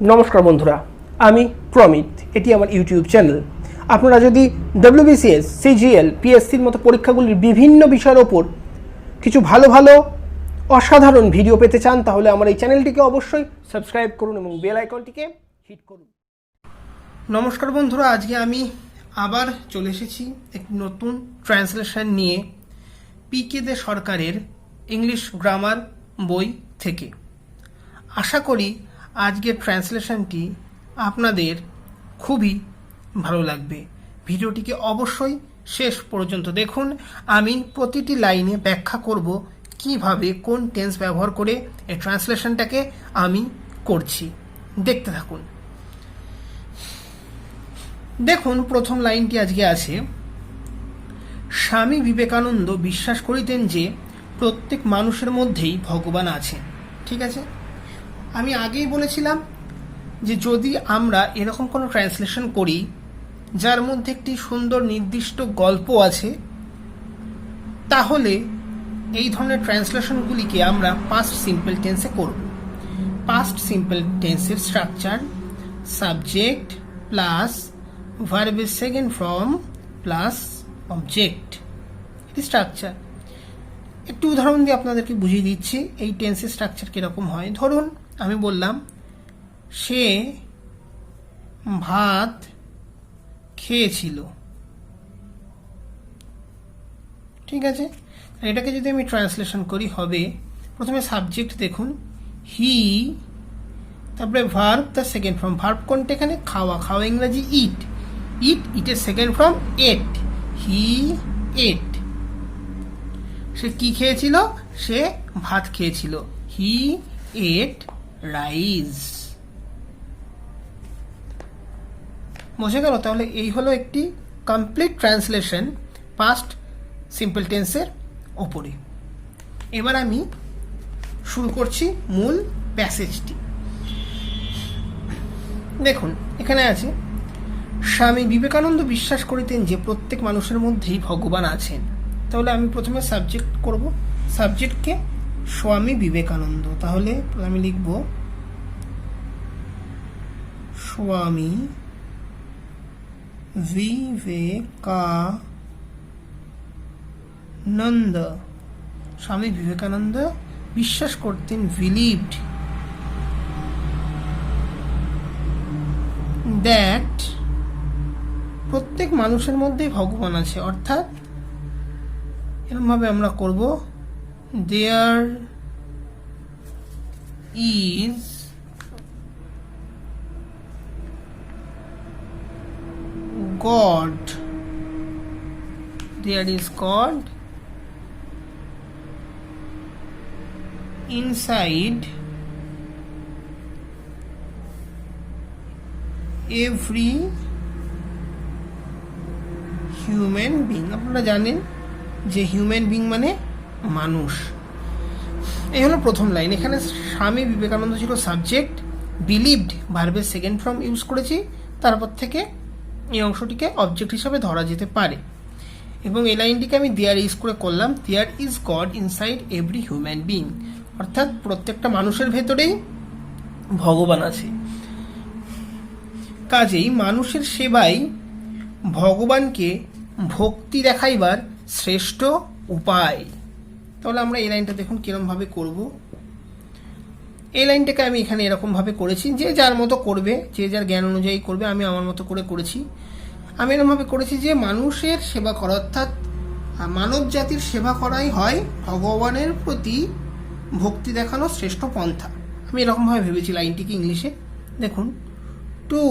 নমস্কার বন্ধুরা, আমি প্রমিত। এটি আমার ইউটিউব চ্যানেল। আপনারা যদি ডব্লিউবিসিএস, সিজিএল, পিএসসির মতো পরীক্ষাগুলির বিভিন্ন বিষয়ের ওপর কিছু ভালো ভালো অসাধারণ ভিডিও পেতে চান, তাহলে আমার এই চ্যানেলটিকে অবশ্যই সাবস্ক্রাইব করুন এবং বেল আইকনটিকে হিট করুন। নমস্কার বন্ধুরা, আজকে আমি আবার চলে এসেছি একটি নতুন ট্রান্সলেশন নিয়ে পিকে দে সরকারের ইংলিশ গ্রামার বই থেকে। আশা করি আজকের ট্রান্সলেশনটি আপনাদের খুবই ভালো লাগবে। ভিডিওটিকে অবশ্যই শেষ পর্যন্ত দেখুন। আমি প্রতিটি লাইনে ব্যাখ্যা করব কিভাবে কোন টেন্স ব্যবহার করে এই ট্রান্সলেশনটাকে আমি করছি। দেখতে থাকুন। দেখুন, প্রথম লাইনটি আজকে আছে, স্বামী বিবেকানন্দ বিশ্বাস করিতেন যে প্রত্যেক মানুষের মধ্যেই ভগবান আছেন। ঠিক আছে, আমি আগেই বলেছিলাম যে যদি আমরা এরকম কোনো ট্রান্সলেশন করি যার মধ্যে একটি সুন্দর নির্দিষ্ট গল্প আছে, তাহলে এই ধরনের ট্রান্সলেশনগুলিকে আমরা পাস্ট সিম্পল টেন্সে করব। পাস্ট সিম্পল টেন্সের স্ট্রাকচার সাবজেক্ট প্লাস ভার্বের সেকেন্ড ফর্ম প্লাস অবজেক্ট, এটি স্ট্রাকচার। একটু উদাহরণ দিয়ে আপনাদেরকে বুঝিয়ে দিচ্ছি এই টেন্সের স্ট্রাকচার কীরকম হয়। ধরুন আমি বললাম সে ভাত খেয়েছিল। ঠিক আছে, এটাকে যদি আমি ট্রান্সলেশন করি হবে, প্রথমে সাবজেক্ট দেখুন হি, তারপরে ভার্ব তার সেকেন্ড ফর্ম। ভার্ব কোনটা এখানে? খাওয়া। খাওয়া ইংরাজি ইট। ইটের সেকেন্ড ফর্ম এট। হি এট। সে কি খেয়েছিল? সে ভাত খেয়েছিল। হি এট রাইস। বোঝা গেল? তাহলে এই হলো একটি কমপ্লিট ট্রান্সলেশন পাস্ট সিম্পল টেন্সের ওপরে। এবার আমি শুরু করছি মূল প্যাসেজটি। দেখুন এখানে আছে, স্বামী বিবেকানন্দ বিশ্বাস করিতেন যে প্রত্যেক মানুষের মধ্যেই ভগবান আছেন। তাহলে আমি প্রথমে সাবজেক্ট করব। সাবজেক্টকে স্বামী বিবেকানন্দ। তাহলে আমি লিখব স্বামী বিবেকানন্দ। স্বামী বিবেকানন্দ বিশ্বাস করতেন, বিলিভড দ্যাট প্রত্যেক মানুষের মধ্যেই ভগবান আছে। অর্থাৎ এরকমভাবে আমরা করব, there is God. There is God inside every human being. আপনারা জানেন যে হিউম্যান বিং মানে মানুষ। এই হলো প্রথম লাইন। এখানে স্বামী বিবেকানন্দ ছিল সাবজেক্ট, বিলিভড ভার্বের সেকেন্ড ফর্ম ইউজ করেছি, তারপর থেকে এই অংশটিকে অবজেক্ট হিসাবে ধরা যেতে পারে। এবং এই লাইনটিকে আমি দেয়ার ইজ করে করলাম, there is God inside every human being. অর্থাৎ প্রত্যেকটা মানুষের ভেতরেই ভগবান আছে। কাজেই মানুষের সেবাই ভগবানকে ভক্তি দেখাইবার শ্রেষ্ঠ উপায়। তাহলে আমরা এই লাইনটা দেখুন কিরমভাবে করব। এই লাইনটাকে আমি এখানে এরকমভাবে করেছি, যে যার মতো করবে, যে যার জ্ঞান অনুযায়ী করবে। আমি আমার মতো করে করেছি। আমি এরকমভাবে করেছি যে মানুষের সেবা করা, অর্থাৎ মানব জাতির সেবা করাই হয় ভগবানের প্রতি ভক্তি দেখানোর শ্রেষ্ঠ পন্থা। আমি এরকমভাবে ভেবেছি লাইনটিকে ইংলিশে। দেখুন, to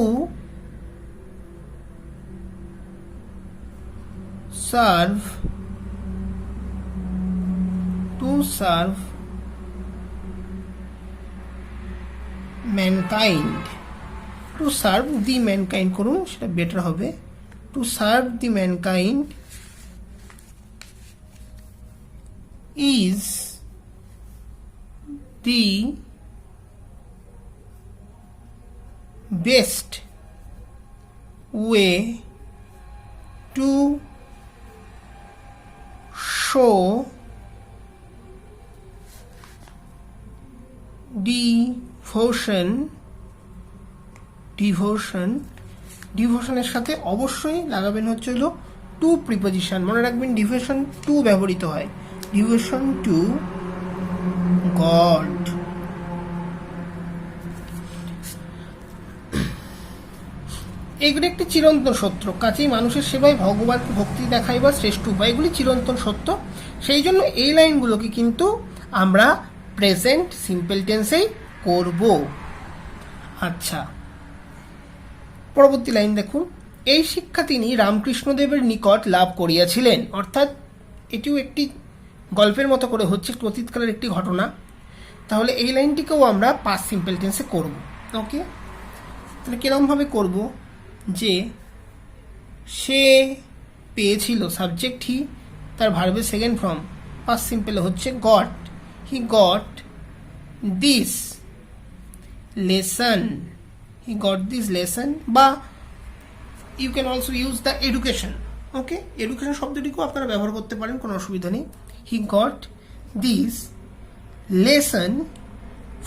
serve mankind. To serve the mankind করুন, সেটা বেটার হবে। To serve the mankind is the best way to show devotion devotion, ডিভোশনের সাথে অবশ্যই লাগাবেন হচ্ছে হলো টু প্রিপোজিশন। মনে রাখবেন ডিভোশন টু ব্যবহৃত হয়, ডিভোশন টু গড। এগুলি একটি চিরন্তন সত্য, কাজেই মানুষের সেবায় ভগবানকে ভক্তি দেখাইবার শ্রেষ্ঠ উপায়, এগুলি চিরন্তন সত্য। সেই জন্য এই লাইনগুলোকে কিন্তু আমরা প্রেজেন্ট সিম্পল টেন্সেই করব। আচ্ছা, পরবর্তী লাইন দেখুন, এই শিক্ষা তিনি রামকৃষ্ণদেবের নিকট লাভ করিয়াছিলেন। অর্থাৎ এটিও একটি গল্পের মতো করে হচ্ছে, অতীতকালের একটি ঘটনা। তাহলে এই লাইনটিকেও আমরা পাস্ট সিম্পল টেন্সে করব। ওকে, তাহলে কিরমভাবে করব, যে সে পেয়েছিল, সাবজেক্ট হি, তার ভার্বের সেকেন্ড ফর্ম পাস্ট সিম্পলে হচ্ছে got, he got this lesson, he got this lesson, বা you can also use the education. Okay, education শব্দটিকেও আপনারা ব্যবহার করতে পারেন, কোনো অসুবিধা নেই। He got this lesson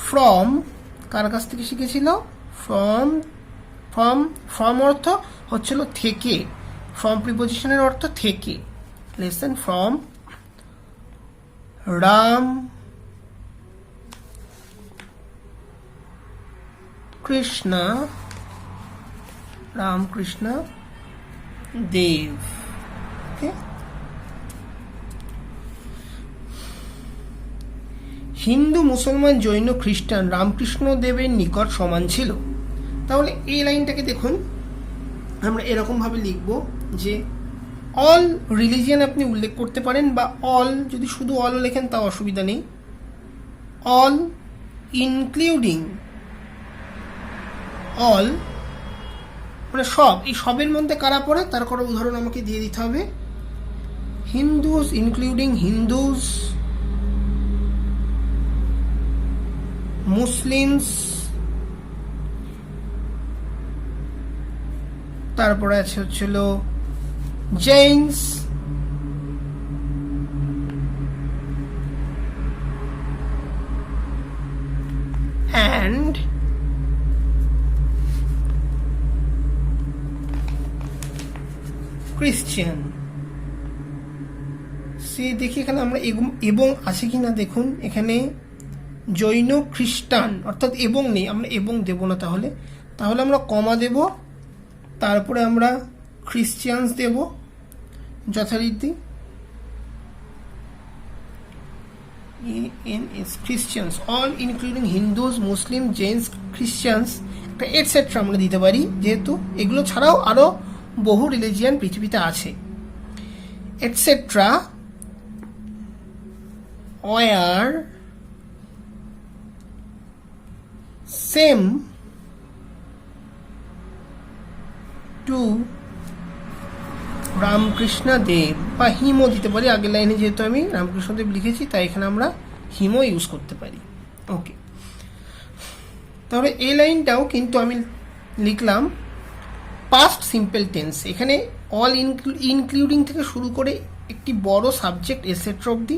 from, কার কাছ থেকে শিখেছিল? ফ্রম, ফ্রম, ফ্রম অর্থ হচ্ছিল থেকে, ফ্রম প্রিপোজিশনের অর্থ থেকে, লেসন ফ্রম রাম কৃষ্ণ, রামকৃষ্ণ দেব। ওকে, হিন্দু, মুসলমান, জৈন, খ্রিস্টান রামকৃষ্ণ দেবের নিকট সমান ছিল। তাহলে এই লাইনটাকে দেখুন, আমরা এরকমভাবে লিখব যে অল রিলিজিয়ান আপনি উল্লেখ করতে পারেন, বা অল, যদি শুধু অলও লেখেন তাও অসুবিধা নেই। অল ইনক্লুডিং, অল মানে সব, এই সবের মধ্যে কারা পড়ে তার কোনো উদাহরণ আমাকে দিয়ে দিতে হবে। হিন্দুস, ইনক্লুডিং হিন্দুস, মুসলিমস, তারপরে আছে হচ্ছিল জৈনস, অ্যান্ড ক্রিশ্চিয়ান। সে দেখি এখানে আমরা এবং আছে কিনা দেখুন, এখানে জৈন, খ্রিস্টান, অর্থাৎ এবং নেই, আমরা এবং দেব না। তাহলে তাহলে আমরা কমা দেব, তারপরে আমরা খ্রিস্টিয়ানস দেব যথারীতি, খ্রিস্টিয়ানস, অল ইনক্লুডিং হিন্দুস, মুসলিম, জৈনস, খ্রিস্টিয়ানস, একটা এটসেট্রা আমরা দিতে পারি, যেহেতু এগুলো ছাড়াও আরো বহু রিলিজিয়ান পৃথিবীতে আছে। Etcetera were same to Ramakrishna Dev, বা হিমও দিতে পারি। আগের লাইনে যেহেতু আমি রামকৃষ্ণদেব লিখেছি, তাই এখানে আমরা হিমও ইউজ করতে পারি। ওকে, তাহলে এই লাইনটাও কিন্তু আমি লিখলাম পাস্ট সিম্পল টেন্স। এখানে অল ইনক্লুডিং থেকে শুরু করে একটি বড় সাবজেক্ট এসেট্রা অবধি,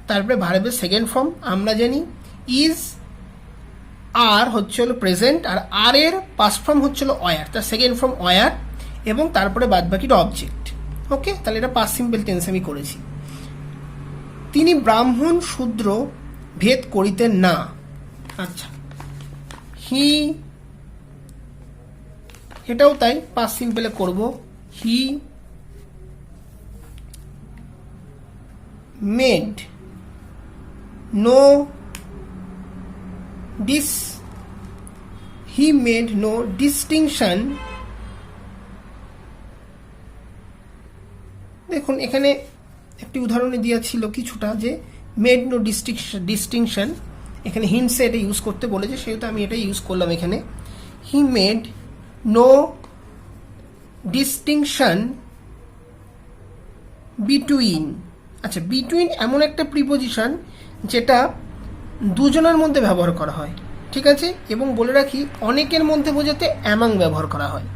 তারপরে ভার্বের সেকেন্ড ফর্ম আমরা জানি ইজ, আর হচ্ছে হলো প্রেজেন্ট, আর আর এর পাস্ট ফর্ম হচ্ছে হলো ওয়ার, তার সেকেন্ড ফর্ম ওয়ার, এবং তারপরে বাদ বাকিটা অবজেক্ট। ওকে, তাহলে এটা পাস্ট সিম্পল টেন্স আমি করেছি। তিনি ব্রাহ্মণ শূদ্র ভেদ করিতেন না। আচ্ছা, হি, এটাও তাই, পাস্ট সিম্পলে করব। He made no he made no distinction। দেখুন এখানে একটি উদাহরণে দেওয়া ছিল কিছুটা, যে মেড নো ডিস্টিংশন, এখানে হিন্টসে এটা ইউজ করতে বলেছে, সেহেতু আমি এটা ইউজ করলাম এখানে। He made no distinction between. আচ্ছা, বিটুইন এমন একটা প্রিপোজিশন যেটা দুজনের মধ্যে ব্যবহার করা হয়, ঠিক আছে, এবং বলে রাখি অনেকের মধ্যে বোঝাতে অ্যামাং ব্যবহার করা হয়।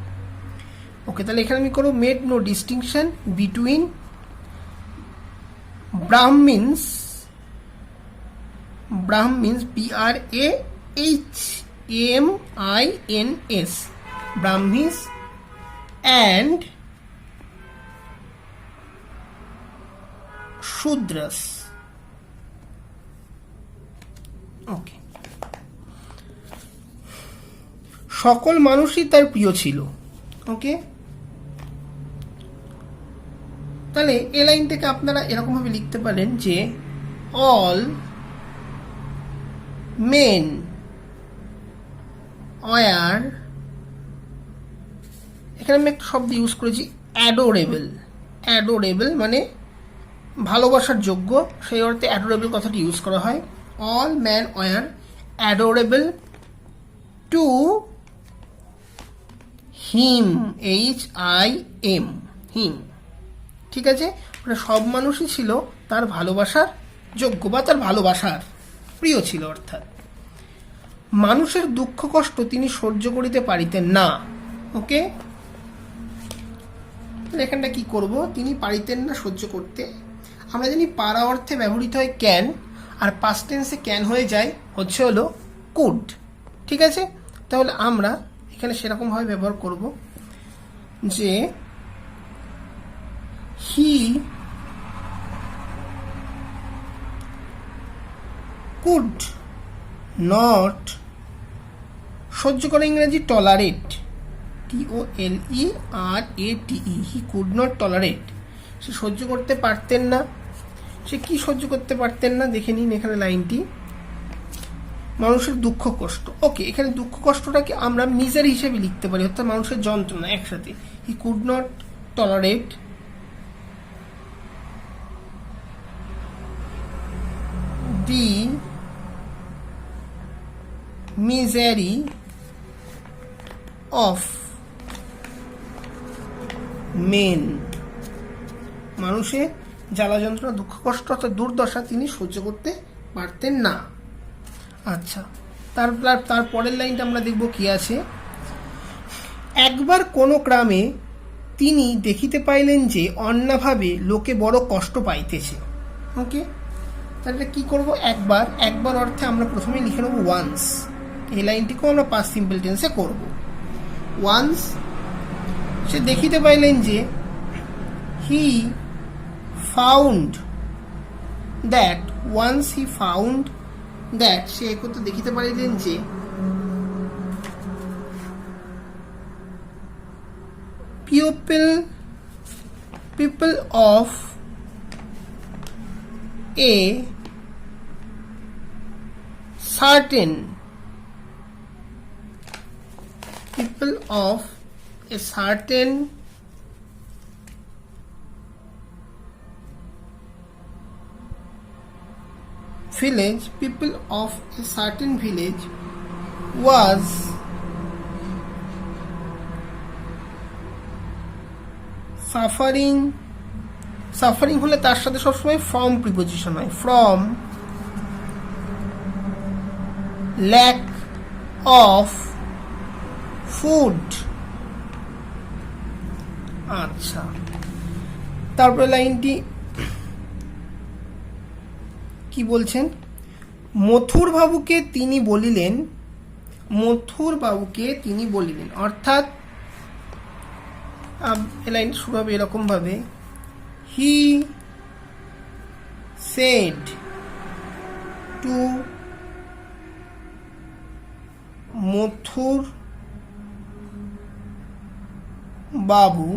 ওকে, তাহলে এখানে আমি করব made no distinction between Brahmins, BRAHMINS Brahmins and Shudras. Okay, সকল মানুষই তার প্রিয় ছিল। ওকে, তাহলে এই লাইনটাকে আপনারা এরকমভাবে লিখতে পারেন যে অল মেন ওয়ার, এখানে আমি একটা শব্দ ইউজ করেছি অ্যাডোরেবল। অ্যাডোরেবল মানে ভালোবাসার যোগ্য, সেই অর্থে অ্যাডোরেবল কথাটি ইউজ করা হয়। All man were adorable to him, HIM, him. ঠিক আছে, মানে সব মানুষই ছিল তার ভালোবাসার যোগ্য বা তার ভালোবাসার প্রিয় ছিল। অর্থাৎ মানুষের দুঃখ কষ্ট তিনি সহ্য করিতে পারিতেন না। ওকে, এখানটা কি করব, তিনি পারিতেন না সহ্য করতে। আমরা জানি পারা অর্থে ব্যবহৃত হয় ক্যান, আর পাস্ট টেন্সে ক্যান হয়ে যায় হচ্ছে হলো কুড। ঠিক আছে, তাহলে আমরা এখানে সেরকমভাবে ব্যবহার করব যে হি কুড নট, সহ্য করে ইংরেজি tolerate, TOLERATE, he could not tolerate, সে সহ্য করতে পারতেন না। সে কি সহ্য করতে পারতেন না দেখে নিন এখানে লাইনটি, মানুষের দুঃখ কষ্ট। ওকে, এখানে দুঃখ কষ্টটাকে আমরা মিজারি হিসেবে লিখতে পারি, অর্থাৎ মানুষের যন্ত্রণা একসাথে। He could not tolerate the misery of men, মানুষের জ্বালা যন্ত্রণা দুঃখ কষ্ট অর্থাৎ দুর্দশা তিনি সহ্য করতে পারতেন না। আচ্ছা, তার পরের লাইনটা আমরা দেখব কি আছে। একবার কোন গ্রামে তিনি দেখিতে পাইলেন যে অন্যভাবে লোকে বড় কষ্ট পাইতেছে। ওকে, তাহলে কি করব, একবার অর্থে আমরা প্রথমে লিখে নেব ওয়ান্স। এই লাইনটিকেও আমরা পাস্ট সিম্পল টেন্সে করব। ওয়ান্স সে দেখিতে পাইলেন যে, he found that, once he found that, সে একথা দেখিতে পারিলেন যে people of a certain village was suffering হলে তার সাথে সবসময় from প্রিপোজিশন হয়, from lack of food। আচ্ছা, তারপরে লাইনটি কি বলছেন, মথুর বাবুকে তিনি বলিলেন, অর্থাৎ এই লাইনটি শুরু হবে এরকম ভাবে, he said to Mathur Babu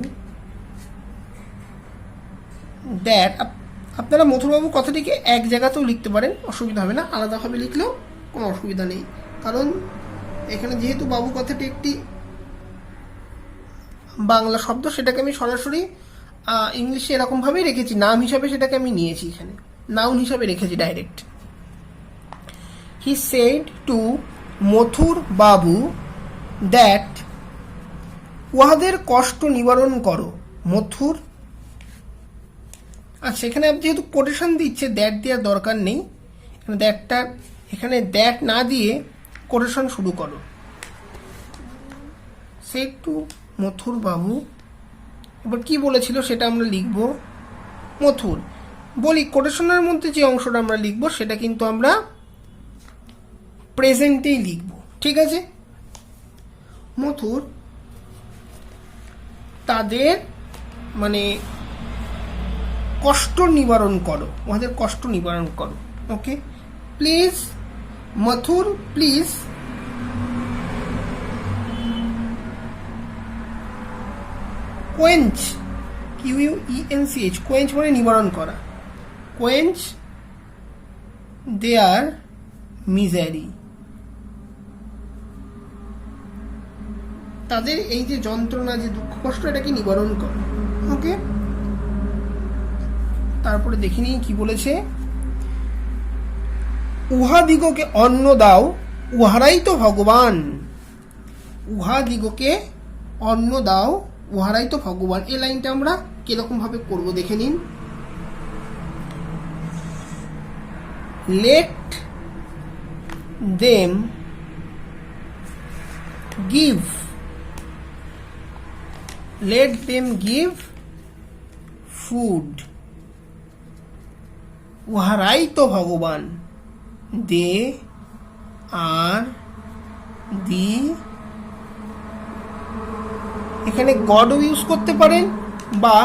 that, আপনারা মথুরবাবু কথাটিকে এক জায়গাতেও লিখতে পারেন, অসুবিধা হবে না, আলাদাভাবে লিখলেও কোনো অসুবিধা নেই। কারণ এখানে যেহেতু বাবু কথাটি একটি বাংলা শব্দ, সেটাকে আমি সরাসরি ইংলিশে এরকমভাবেই রেখেছি, নাম হিসাবে সেটাকে আমি নিয়েছি, এখানে নাউন হিসাবে রেখেছি direct. He said to Mathur Babu that, উহাদের কষ্ট নিবারণ করো মথুর। আচ্ছা, এখানে আপনি যেহেতু কোটেশন দিচ্ছে, দ্যাট দেওয়ার দরকার নেই, এখানে দ্যাট না দিয়ে কোটেশন শুরু করো। সেড টু মথুর বাবু, এবার কি বলেছিল সেটা আমরা লিখব মথুর। বলি কোটেশনের মধ্যে যে অংশটা আমরা লিখব সেটা কিন্তু আমরা প্রেজেন্টেই লিখব। ঠিক আছে, মথুর তাদের মানে কষ্ট নিবারণ করো, ওদের কষ্ট নিবারণ করো। Okay, please Mathur, please quench, QUENCH, quench মানে নিবারণ করা, কোয়েঞ্চ দেয়ার মিজারি, তাদের এই যে যন্ত্রণা, যে দুঃখ কষ্ট, এটাকে নিবারণ করো। ওকে, তারপরে দেখি নিই কি বলেছে। উহাদিগকে অন্ন দাও, উহারাই তো ভগবান। উহাদিগকে অন্ন দাও, উহারাই তো ভগবান। এই লাইনটা আমরা কিরকম ভাবে করব দেখে নিন। Let them give, let them give food, উহারাই তো ভগবান। দে আর দি, এখানে গডও ইউজ করতে পারেন বা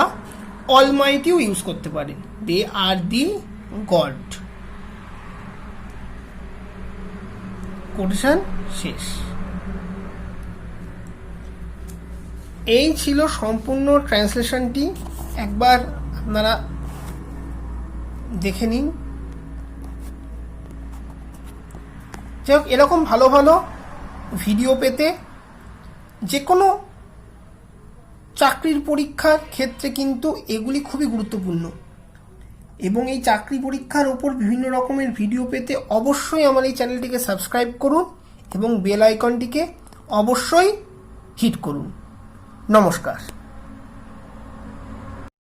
অলমাইটিও ইউজ করতে পারেন। দে আর দি গড। কোটেশন শেষ। এই ছিল সম্পূর্ণ ট্রান্সলেশনটি, একবার আপনারা দেখে নিন। যাই হোক, এরকম ভালো ভালো ভিডিও পেতে যে কোনো চাকরির পরীক্ষার ক্ষেত্রে কিন্তু এগুলি খুবই গুরুত্বপূর্ণ, এবং এই চাকরি পরীক্ষার ওপর বিভিন্ন রকমের ভিডিও পেতে অবশ্যই আমার এই চ্যানেলটিকে সাবস্ক্রাইব করুন এবং বেল আইকনটিকে অবশ্যই হিট করুন। নমস্কার।